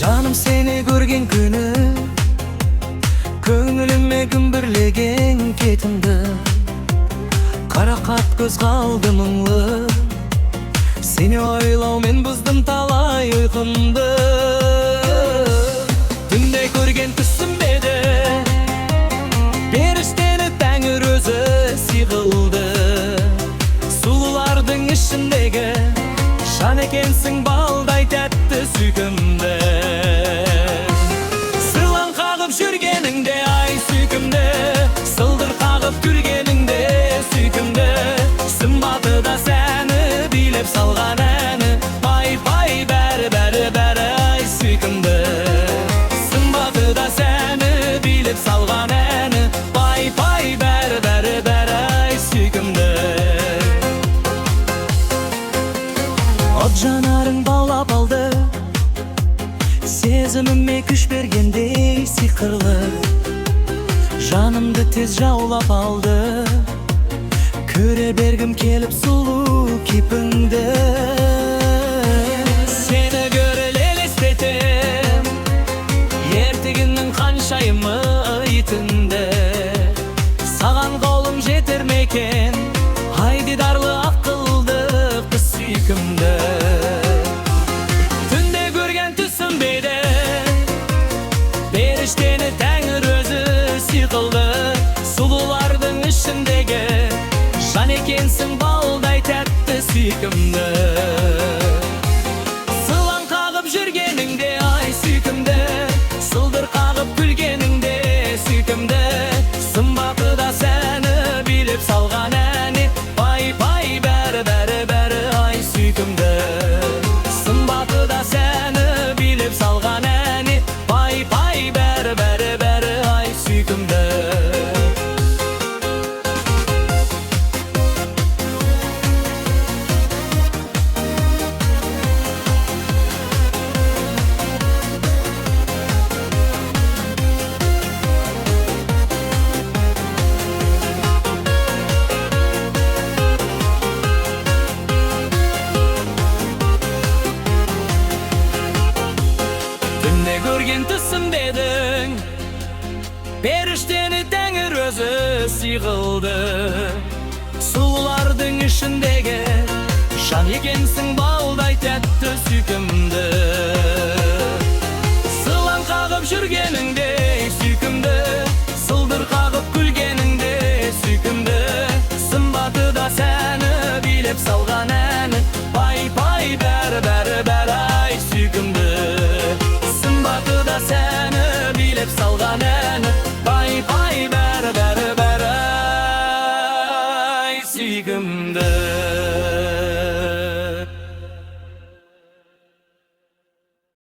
Жаным сені көрген күні көңіліме күмбірлеген кетімді. Қарақат көз қалды мұңлы, сені ойлаумен бұздым талай ұйқымды. Түнде көрген түсім еді, періштені Тәңір өзі сыйғылды. Сұлулардың ішіндегі жан екенсің, балдай тәтті сүйкімді. Сылаң қағып жүргеніңде ай сүйкімді, сылдыр қағып күлгеніңде сүйкімді. Сымбаты да сәні билеп салған әні, пай-пай бәрі ай сүйкімді. Сымбаты да сәні билеп салған әні, пай-пай бәрі ай сүйкімді. От жанарың баулап алды, сезіміме күш бергендей сиқырлы. Жанымды тез жаулап алды, көре бергім келіп сұлу кейпіңді. Сені көріп елестетем, ертегіңнің қаншайымы итінді. Саған қолым жетер мекен, ай дидарлы ақылды қыз сүйкімді. Түнде көрген түсім беді, періштені Тәңір өзі сыйғылды. Сұлулардың ішіндегі жан екенсің, балдай тәтті сүйкімді. Сылаң қағып жүргеніңде ай сүйкімді, сылдыр қағып күлгеніңде сүйкімді. Сымбаты да сәні билеп салған әні, пай-пай бәрі ай сүйкімді. Сымбаты да сәні билеп салған әні, пай-пай бәрі ай сүйкімді. Түнде көрген түсім дедің, періштені Тәңір өзі сыйғылды. Сұлулардың ішіндегі жан екенсің, балдай тәтті сүйкімді. Сылаң қағып жүргеніңде сүйкімді, сылдыр қағып күлгеніңде сүйкімді. Сымбаты да сәні билеп салған әні, пай-пай бәрі ай сүйкімді. Сымбаты да сәні билеп салған әні,